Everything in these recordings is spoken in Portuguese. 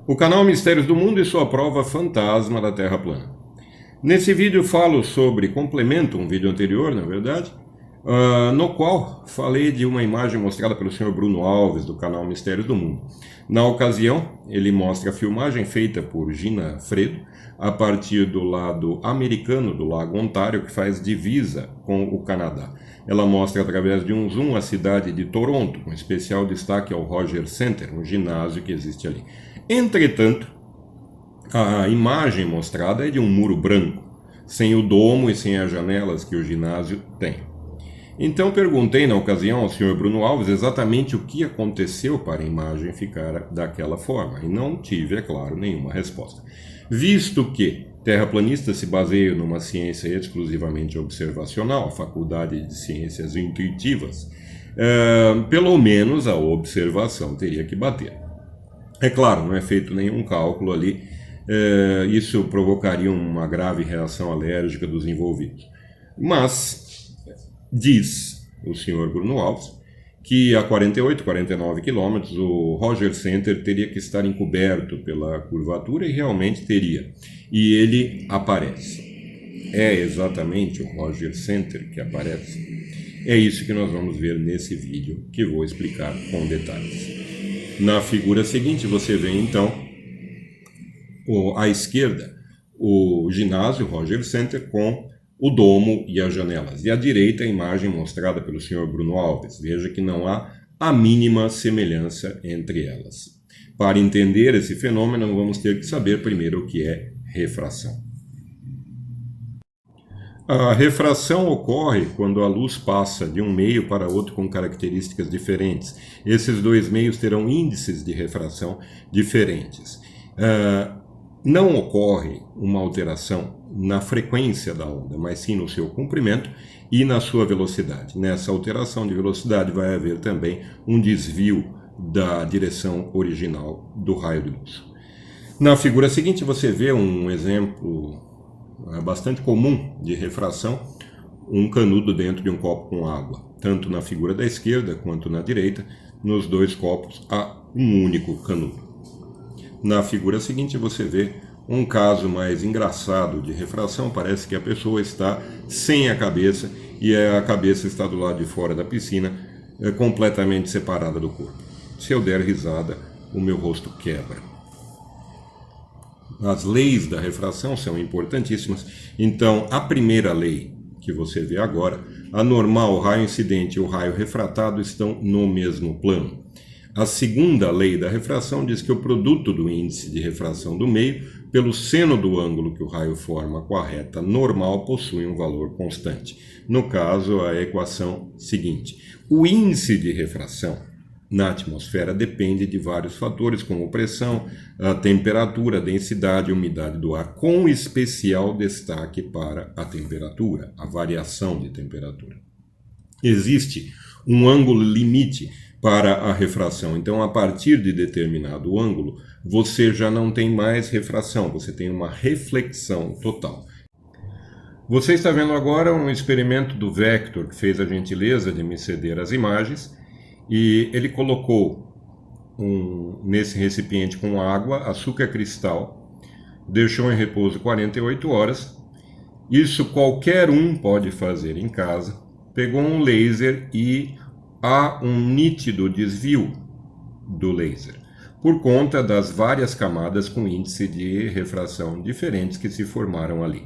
O canal Mistérios do Mundo e sua prova fantasma da Terra plana. Nesse vídeo complemento um vídeo anterior, na verdade, no qual falei de uma imagem mostrada pelo Sr. Bruno Alves, do canal Mistérios do Mundo. Na ocasião, ele mostra a filmagem feita por Gina Fredo, a partir do lado americano do Lago Ontário, que faz divisa com o Canadá. Ela mostra através de um zoom a cidade de Toronto, com especial destaque ao Rogers Centre, um ginásio que existe ali. Entretanto, a imagem mostrada é de um muro branco, sem o domo e sem as janelas que o ginásio tem. Então perguntei na ocasião ao Sr. Bruno Alves exatamente o que aconteceu para a imagem ficar daquela forma, e não tive, é claro, nenhuma resposta. Visto que terraplanistas se baseiam numa ciência exclusivamente observacional, a Faculdade de Ciências Intuitivas, pelo menos a observação teria que bater. É claro, não é feito nenhum cálculo ali, isso provocaria uma grave reação alérgica dos envolvidos. Mas diz o Sr. Bruno Alves que a 48, 49 quilômetros o Rogers Centre teria que estar encoberto pela curvatura e realmente teria. E ele aparece. É exatamente o Rogers Centre que aparece. É isso que nós vamos ver nesse vídeo, que vou explicar com detalhes. Na figura seguinte você vê então à esquerda o ginásio Rogers Centre com o domo e as janelas. E à direita a imagem mostrada pelo Sr. Bruno Alves. Veja que não há a mínima semelhança entre elas. Para entender esse fenômeno, vamos ter que saber primeiro o que é refração. A refração ocorre quando a luz passa de um meio para outro com características diferentes. Esses dois meios terão índices de refração diferentes. Não ocorre uma alteração na frequência da onda, mas sim no seu comprimento e na sua velocidade. Nessa alteração de velocidade vai haver também um desvio da direção original do raio de luz. Na figura seguinte você vê um exemplo bastante comum de refração, um canudo dentro de um copo com água. Tanto na figura da esquerda quanto na direita, nos dois copos há um único canudo. Na figura seguinte você vê um caso mais engraçado de refração. Parece que a pessoa está sem a cabeça e a cabeça está do lado de fora da piscina, completamente separada do corpo. Se eu der risada, o meu rosto quebra. As leis da refração são importantíssimas. Então, a primeira lei que você vê agora, a normal, o raio incidente e o raio refratado estão no mesmo plano. A segunda lei da refração diz que o produto do índice de refração do meio pelo seno do ângulo que o raio forma com a reta normal possui um valor constante. No caso, a equação seguinte. O índice de refração na atmosfera depende de vários fatores, como pressão, a temperatura, a densidade e umidade do ar, com especial destaque para a temperatura, a variação de temperatura. Existe um ângulo limite para a refração. Então, a partir de determinado ângulo, você já não tem mais refração, você tem uma reflexão total. Você está vendo agora um experimento do Vector, que fez a gentileza de me ceder as imagens, e ele colocou nesse recipiente com água, açúcar cristal, deixou em repouso 48 horas. Isso qualquer um pode fazer em casa. Pegou um laser e há um nítido desvio do laser, por conta das várias camadas com índice de refração diferentes que se formaram ali.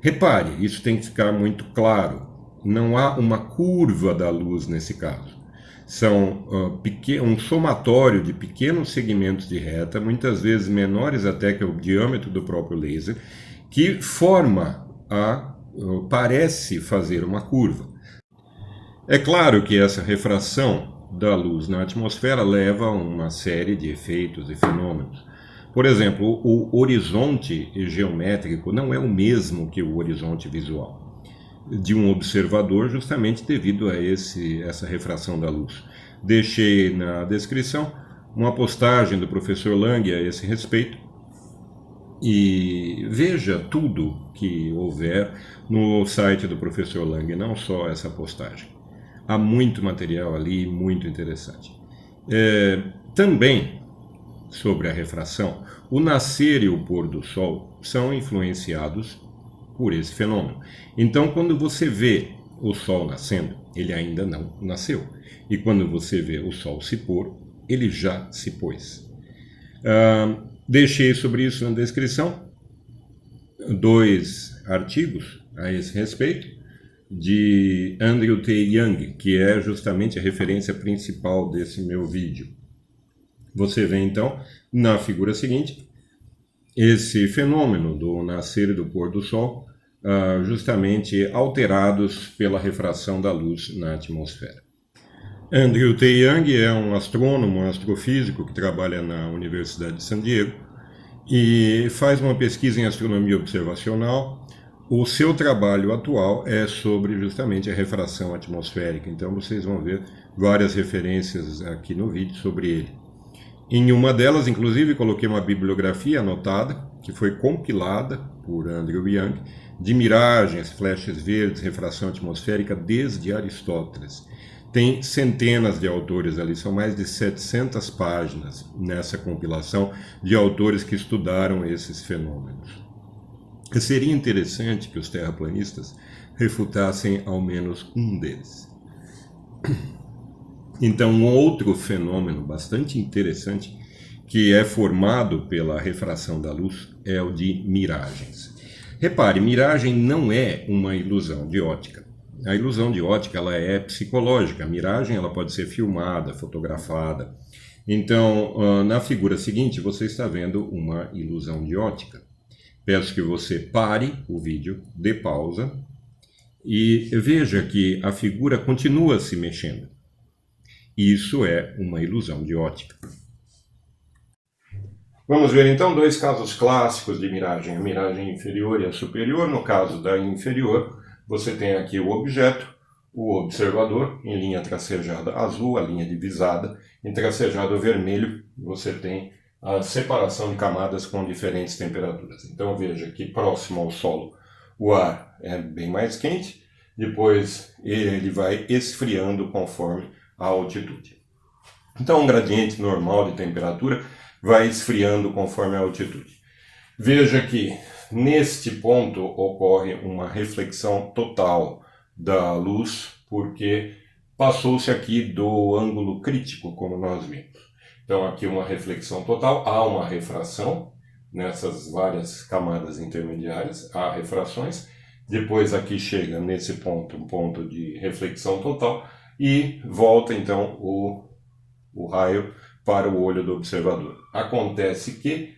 Repare, isso tem que ficar muito claro, não há uma curva da luz nesse caso. São um somatório de pequenos segmentos de reta, muitas vezes menores até que o diâmetro do próprio laser, que parece fazer uma curva. É claro que essa refração da luz na atmosfera leva a uma série de efeitos e fenômenos. Por exemplo, o horizonte geométrico não é o mesmo que o horizonte visual de um observador, justamente devido a essa refração da luz. Deixei na descrição uma postagem do professor Lang a esse respeito, e veja tudo que houver no site do professor Lang, não só essa postagem. Há muito material ali, muito interessante. Também sobre a refração, o nascer e o pôr do sol são influenciados por esse fenômeno. Então, quando você vê o sol nascendo, ele ainda não nasceu. E quando você vê o sol se pôr, ele já se pôs. Deixei sobre isso na descrição 2 artigos a esse respeito, de Andrew T. Young, que é justamente a referência principal desse meu vídeo. Você vê então, na figura seguinte, esse fenômeno do nascer e do pôr do sol, justamente alterados pela refração da luz na atmosfera. Andrew T. Young é um astrônomo, um astrofísico que trabalha na Universidade de San Diego e faz uma pesquisa em astronomia observacional. O seu trabalho atual é sobre justamente a refração atmosférica, então vocês vão ver várias referências aqui no vídeo sobre ele. Em uma delas, inclusive, coloquei uma bibliografia anotada, que foi compilada por Andrew Young, de miragens, flashes verdes, refração atmosférica desde Aristóteles. Tem centenas de autores ali, são mais de 700 páginas nessa compilação de autores que estudaram esses fenômenos. Seria interessante que os terraplanistas refutassem ao menos um deles. Então, um outro fenômeno bastante interessante que é formado pela refração da luz é o de miragens. Repare, miragem não é uma ilusão de ótica. A ilusão de ótica ela é psicológica. A miragem ela pode ser filmada, fotografada. Então, na figura seguinte, você está vendo uma ilusão de ótica. Peço que você pare o vídeo, dê pausa e veja que a figura continua se mexendo. Isso é uma ilusão de ótica. Vamos ver então 2 casos clássicos de miragem, a miragem inferior e a superior. No caso da inferior, você tem aqui o objeto, o observador, em linha tracejada azul, a linha divisada, em tracejado vermelho, você tem a separação de camadas com diferentes temperaturas. Então veja que próximo ao solo o ar é bem mais quente, depois ele vai esfriando conforme a altitude. Então um gradiente normal de temperatura vai esfriando conforme a altitude. Veja que neste ponto ocorre uma reflexão total da luz, porque passou-se aqui do ângulo crítico, como nós vimos. Então aqui uma reflexão total, há uma refração nessas várias camadas intermediárias, há refrações, depois aqui chega nesse ponto, um ponto de reflexão total, e volta então o raio para o olho do observador. Acontece que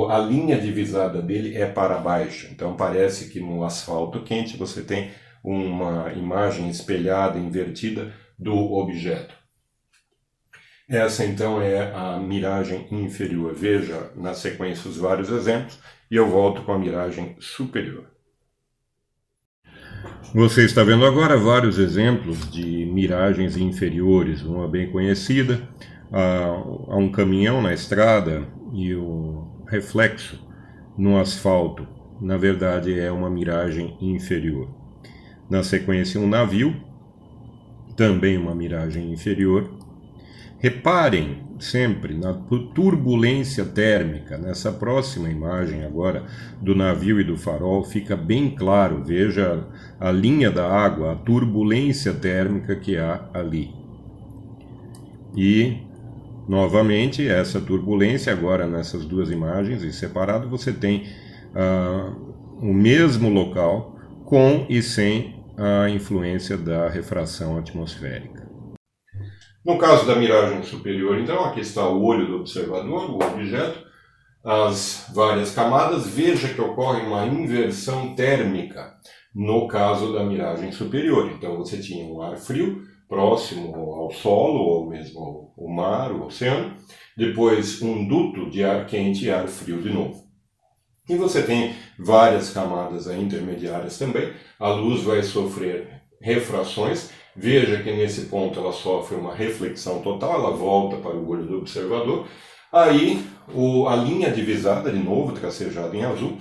a linha divisada dele é para baixo, então parece que no asfalto quente você tem uma imagem espelhada, invertida do objeto. Essa então é a miragem inferior. Veja na sequência os vários exemplos e eu volto com a miragem superior. Você está vendo agora vários exemplos de miragens inferiores. Uma bem conhecida, há um caminhão na estrada e o reflexo no asfalto, na verdade é uma miragem inferior. Na sequência um navio, também uma miragem inferior. Reparem sempre na turbulência térmica. Nessa próxima imagem agora do navio e do farol fica bem claro, veja a linha da água, a turbulência térmica que há ali. E novamente essa turbulência agora nessas 2 imagens em separado você tem o mesmo local com e sem a influência da refração atmosférica. No caso da miragem superior, então, aqui está o olho do observador, o objeto, as várias camadas. Veja que ocorre uma inversão térmica no caso da miragem superior. Então você tinha um ar frio próximo ao solo, ou mesmo ao mar, o oceano, depois um duto de ar quente e ar frio de novo. E você tem várias camadas intermediárias também. A luz vai sofrer refrações. Veja que nesse ponto ela sofre uma reflexão total, ela volta para o olho do observador. Aí a linha divisada, de novo tracejada em azul,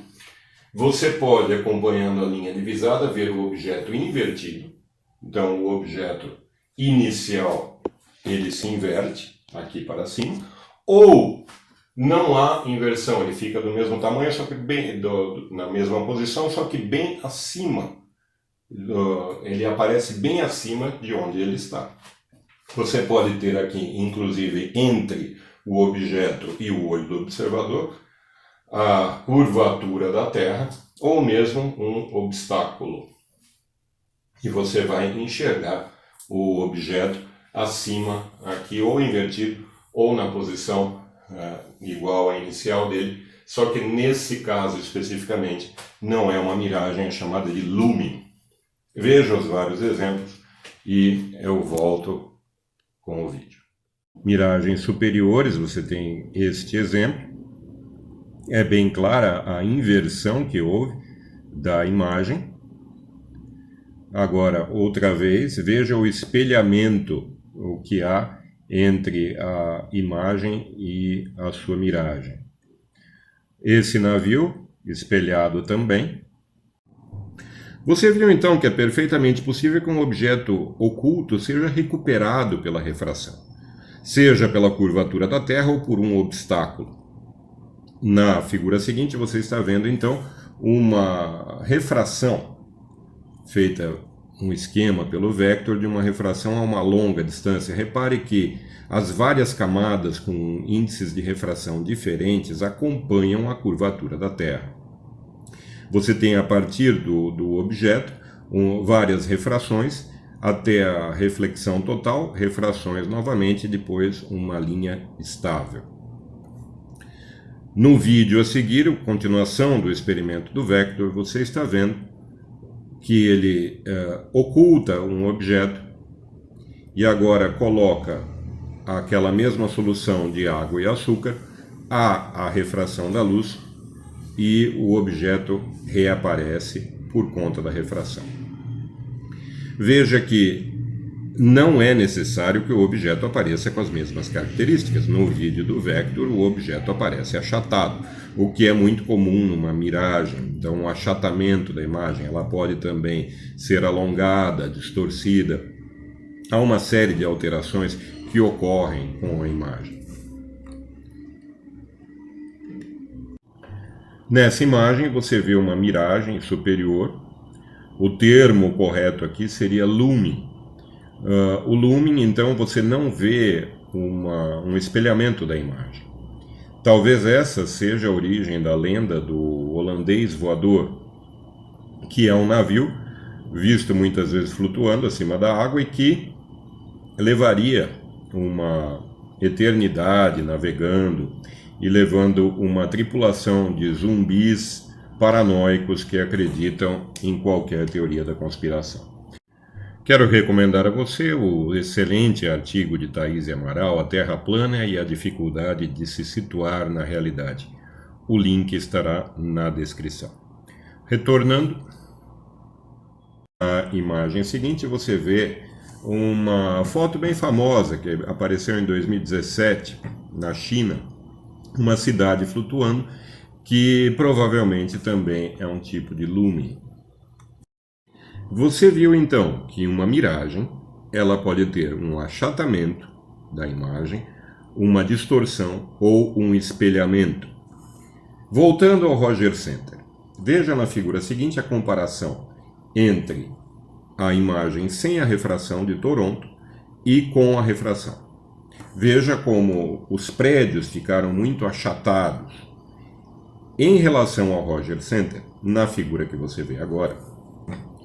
você pode, acompanhando a linha divisada, ver o objeto invertido. Então o objeto inicial ele se inverte aqui para cima, ou Não há inversão, ele fica do mesmo tamanho, só que na mesma posição, só que bem acima. Ele aparece bem acima de onde ele está. Você pode ter aqui, inclusive, entre o objeto e o olho do observador, a curvatura da Terra, ou mesmo um obstáculo. E você vai enxergar o objeto acima aqui, ou invertido, ou na posição igual à inicial dele, só que nesse caso especificamente não é uma miragem, é chamada de looming. Veja os vários exemplos e eu volto com o vídeo. Miragens superiores, você tem este exemplo. É bem clara a inversão que houve da imagem. Agora, outra vez, veja o espelhamento, o que há entre a imagem e a sua miragem. Esse navio, espelhado também. Você viu então que é perfeitamente possível que um objeto oculto seja recuperado pela refração, seja pela curvatura da Terra ou por um obstáculo. Na figura seguinte você está vendo então uma refração feita um esquema pelo vector de uma refração a uma longa distância. Repare que as várias camadas com índices de refração diferentes acompanham a curvatura da Terra. Você tem a partir do objeto várias refrações até a reflexão total, refrações novamente e depois uma linha estável. No vídeo a seguir, a continuação do experimento do vector, você está vendo que ele oculta um objeto e agora coloca aquela mesma solução de água e açúcar a refração da luz e o objeto reaparece por conta da refração. Veja que não é necessário que o objeto apareça com as mesmas características. No vídeo do vector, o objeto aparece achatado, o que é muito comum numa miragem. Então, o achatamento da imagem, ela pode também ser alongada, distorcida. Há uma série de alterações que ocorrem com a imagem. Nessa imagem, você vê uma miragem superior. O termo correto aqui seria looming. O looming, então, você não vê um espelhamento da imagem. Talvez essa seja a origem da lenda do holandês voador, que é um navio visto muitas vezes flutuando acima da água e que levaria uma eternidade navegando e levando uma tripulação de zumbis paranoicos que acreditam em qualquer teoria da conspiração. Quero recomendar a você o excelente artigo de Thaís Amaral, A Terra Plana e a Dificuldade de se Situar na Realidade. O link estará na descrição. Retornando à imagem seguinte, você vê uma foto bem famosa que apareceu em 2017 na China, uma cidade flutuando, que provavelmente também é um tipo de looming. Você viu então que uma miragem, ela pode ter um achatamento da imagem, uma distorção ou um espelhamento. Voltando ao Roger Center, veja na figura seguinte a comparação entre a imagem sem a refração de Toronto e com a refração. Veja como os prédios ficaram muito achatados. Em relação ao Roger Center, na figura que você vê agora,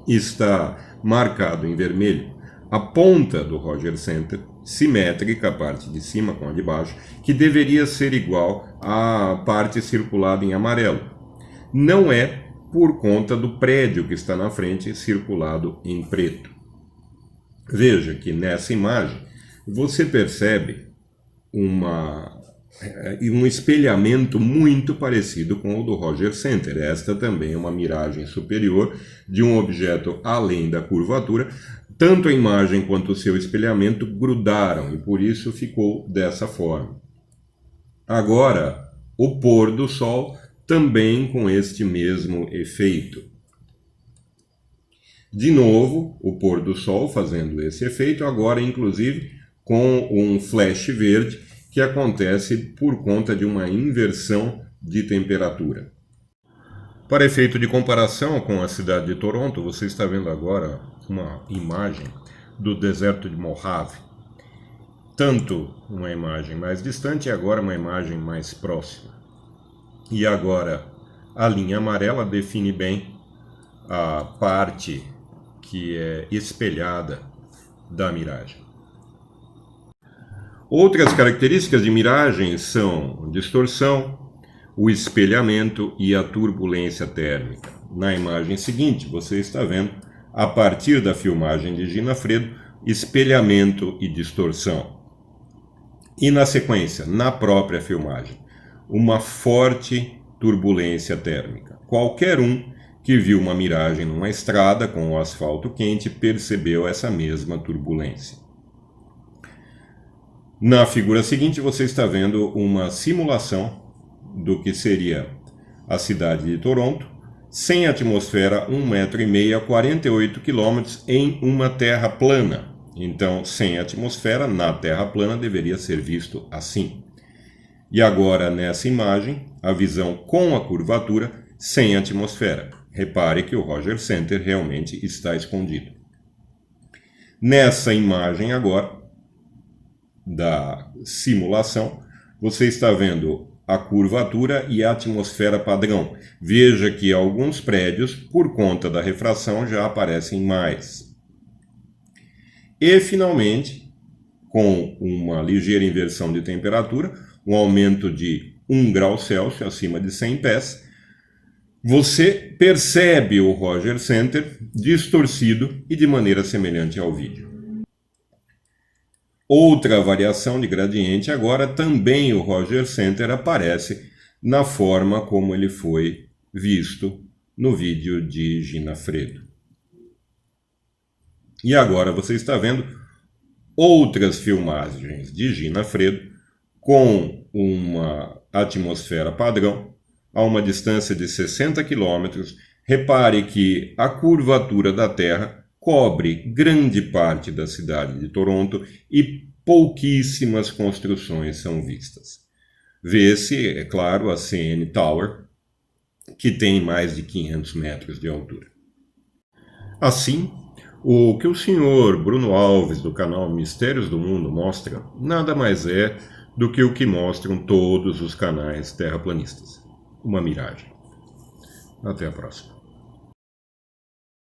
está marcado em vermelho a ponta do Roger Center, simétrica, a parte de cima com a de baixo, que deveria ser igual à parte circulada em amarelo. Não é por conta do prédio que está na frente, circulado em preto. Veja que nessa imagem você percebe um espelhamento muito parecido com o do Roger Center. Esta também é uma miragem superior de um objeto além da curvatura. Tanto a imagem quanto o seu espelhamento grudaram e por isso ficou dessa forma. Agora, o pôr do sol também com este mesmo efeito. De novo, o pôr do sol fazendo esse efeito, agora inclusive com um flash verde, que acontece por conta de uma inversão de temperatura. Para efeito de comparação com a cidade de Toronto, você está vendo agora uma imagem do deserto de Mojave. Tanto uma imagem mais distante e agora uma imagem mais próxima. E agora a linha amarela define bem a parte que é espelhada da miragem. Outras características de miragem são distorção, o espelhamento e a turbulência térmica. Na imagem seguinte, você está vendo, a partir da filmagem de Gina Fredo, espelhamento e distorção. E na sequência, na própria filmagem, uma forte turbulência térmica. Qualquer um que viu uma miragem numa estrada com o asfalto quente percebeu essa mesma turbulência. Na figura seguinte, você está vendo uma simulação do que seria a cidade de Toronto, sem atmosfera, 1,5 m a 48 km em uma terra plana. Então, sem atmosfera, na terra plana, deveria ser visto assim. E agora, nessa imagem, a visão com a curvatura, sem atmosfera. Repare que o Rogers Center realmente está escondido. Nessa imagem agora, da simulação, você está vendo a curvatura e a atmosfera padrão. Veja que alguns prédios, por conta da refração, já aparecem mais. E, finalmente, com uma ligeira inversão de temperatura, um aumento de 1 grau Celsius acima de 100 pés, você percebe o Rogers Center distorcido e de maneira semelhante ao vídeo. Outra variação de gradiente agora, também o Rogers Center aparece na forma como ele foi visto no vídeo de Gina Fredo. E agora você está vendo outras filmagens de Gina Fredo com uma atmosfera padrão a uma distância de 60 km. Repare que a curvatura da Terra cobre grande parte da cidade de Toronto e pouquíssimas construções são vistas. Vê-se, é claro, a CN Tower, que tem mais de 500 metros de altura. Assim, o que o senhor Bruno Alves, do canal Mistérios do Mundo, mostra nada mais é do que o que mostram todos os canais terraplanistas. Uma miragem. Até a próxima.